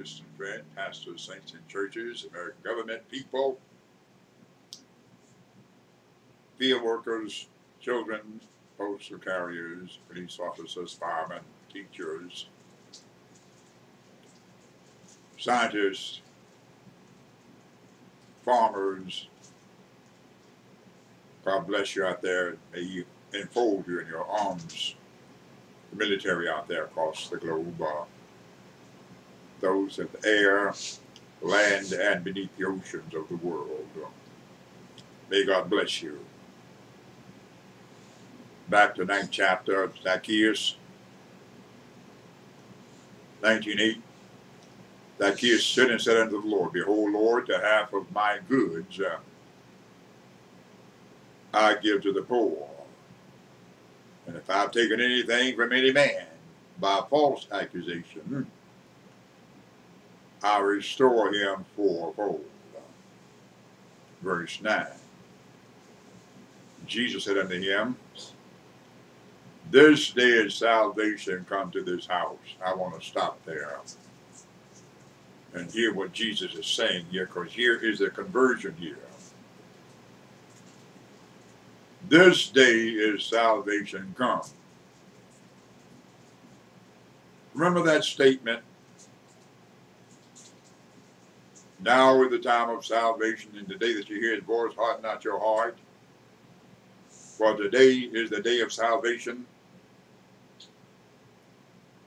distant friend, pastors, saints in churches, American government, people, field workers, children, postal carriers, police officers, firemen, teachers, scientists, farmers. God bless you out there. May He enfold you in your arms. The military out there across the globe, those in the air, land, and beneath the oceans of the world. May God bless you. Back to 9th chapter of Zacchaeus, 19:8. Zacchaeus stood and said unto the Lord, Behold, Lord, the half of my goods I give to the poor. And if I've taken anything from any man by false accusation, I restore him fourfold. Verse 9. Jesus said unto him, This day is salvation come to this house. I want to stop there and hear what Jesus is saying here, because here is the conversion here. This day is salvation come. Remember that statement? Now is the time of salvation, and the day that you hear His voice, harden not your heart. For today is the day of salvation.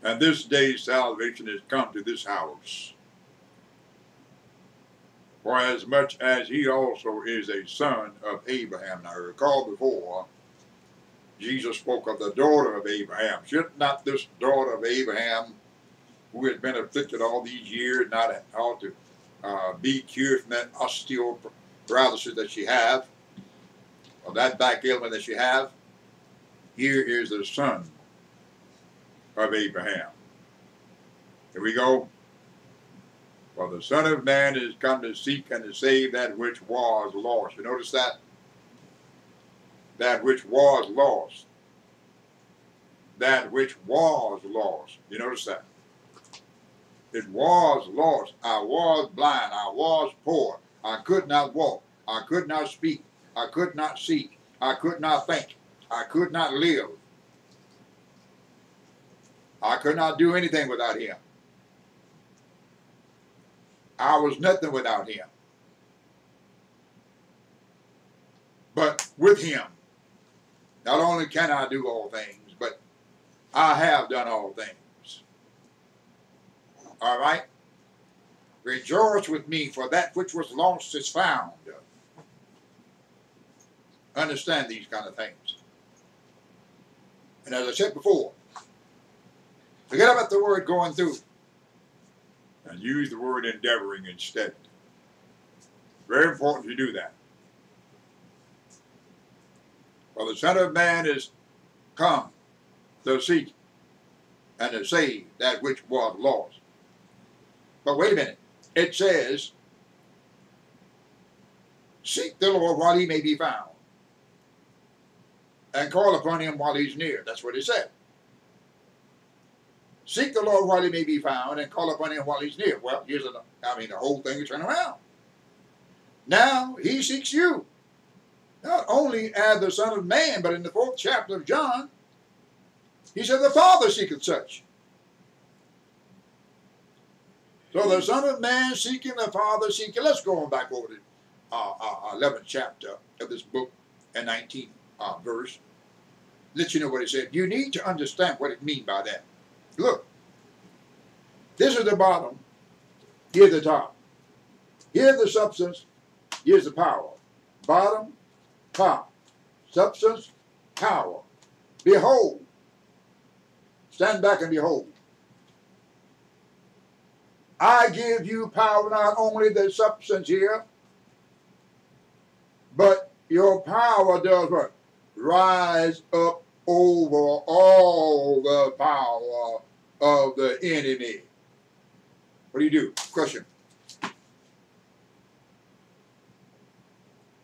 And this day's salvation is come to this house. For as much as he also is a son of Abraham. Now recall before, Jesus spoke of the daughter of Abraham. Should not this daughter of Abraham, who has been afflicted all these years, not ought to be cured from that osteoporosis that she have, or that back ailment that she have? Here is the son of Abraham. Here we go. For the Son of Man is come to seek and to save that which was lost. You notice that? That which was lost. That which was lost. You notice that? It was lost. I was blind. I was poor. I could not walk. I could not speak. I could not see. I could not think. I could not live. I could not do anything without Him. I was nothing without Him. But with Him, not only can I do all things, but I have done all things. All right? Rejoice with me, for that which was lost is found. Understand these kind of things. And as I said before, forget about the word going through and use the word endeavoring instead. Very important to do that. For the Son of Man is come to seek and to save that which was lost. But wait a minute. It says, seek the Lord while He may be found, and call upon Him while He's near. That's what it said. Seek the Lord while He may be found, and call upon Him while He's near. Well, the whole thing is turned around. Now He seeks you, not only as the Son of Man, but in the 4th chapter of John, He said the Father seeketh such. So the Son of Man seeking, the Father seeking. Let's go on back over to 11th chapter of this book and 19th verse. Let you know what it said. You need to understand what it means by that. Look, this is the bottom, here's the top. Here's the substance, here's the power. Bottom, top, substance, power. Behold, stand back and behold. I give you power, not only the substance here, but your power does what? Rise up over all the power of the enemy. What do? Crush him.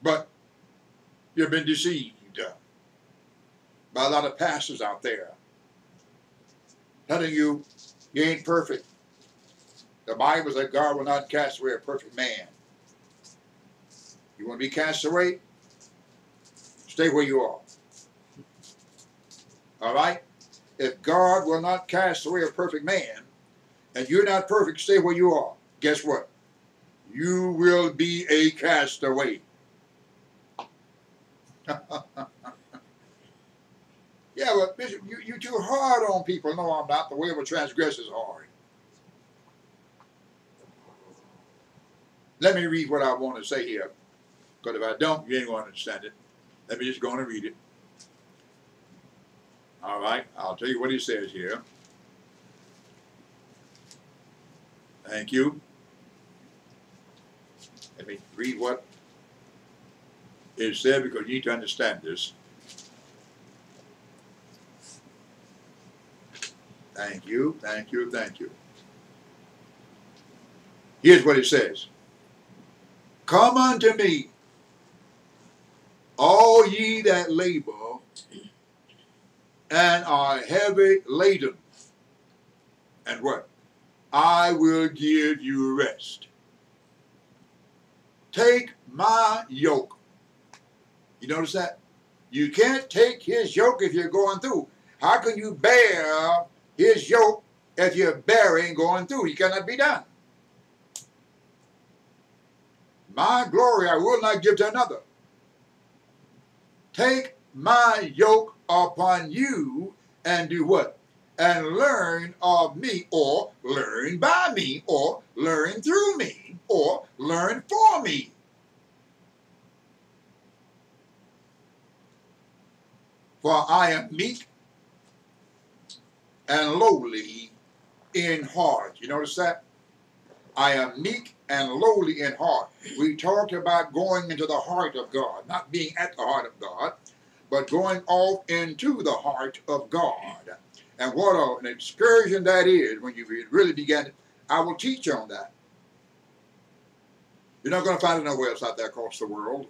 But you've been deceived by a lot of pastors out there telling you you ain't perfect. The Bible says God will not cast away a perfect man. You want to be cast away? Stay where you are. All right? If God will not cast away a perfect man, and you're not perfect, stay where you are. Guess what? You will be a castaway. Yeah, but Bishop, you're too hard on people. No, I'm not. The way of a transgressor is hard. Let me read what I want to say here, because if I don't, you ain't going to understand it. Let me just go on and read it. All right, I'll tell you what he says here. Thank you. Let me read what it said, because you need to understand this. Thank you, thank you, thank you. Here's what it says. Come unto me, all ye that labor and are heavy laden, and what? I will give you rest. Take my yoke. You notice that? You can't take his yoke if you're going through. How can you bear his yoke if you're bearing going through? It cannot be done. My glory I will not give to another. Take my yoke upon you and do what? And learn of me, or learn by me, or learn through me, or learn for me. For I am meek and lowly in heart. You notice that? I am meek and lowly in heart. We talked about going into the heart of God, not being at the heart of God, but going off into the heart of God. And what an excursion that is when you really begin. I will teach on that. You're not going to find it nowhere else out there across the world.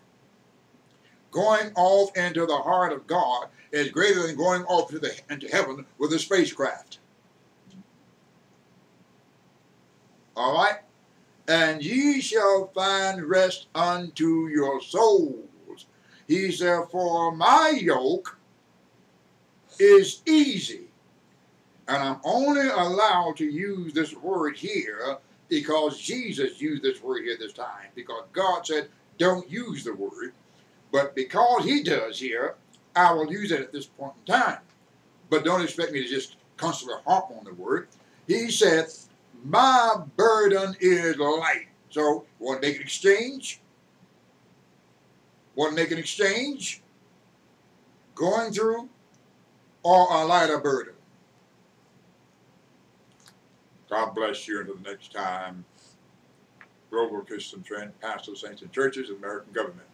Going off into the heart of God is greater than going off into heaven with a spacecraft. All right? And ye shall find rest unto your souls. He said, for my yoke is easy. And I'm only allowed to use this word here because Jesus used this word here this time. Because God said, don't use the word. But because he does here, I will use it at this point in time. But don't expect me to just constantly harp on the word. He said, my burden is light. So, want to make an exchange? Want to make an exchange? Going through or a lighter burden? God bless you until the next time. Global Christian Friend, Pastors, Saints, and Churches, American Government.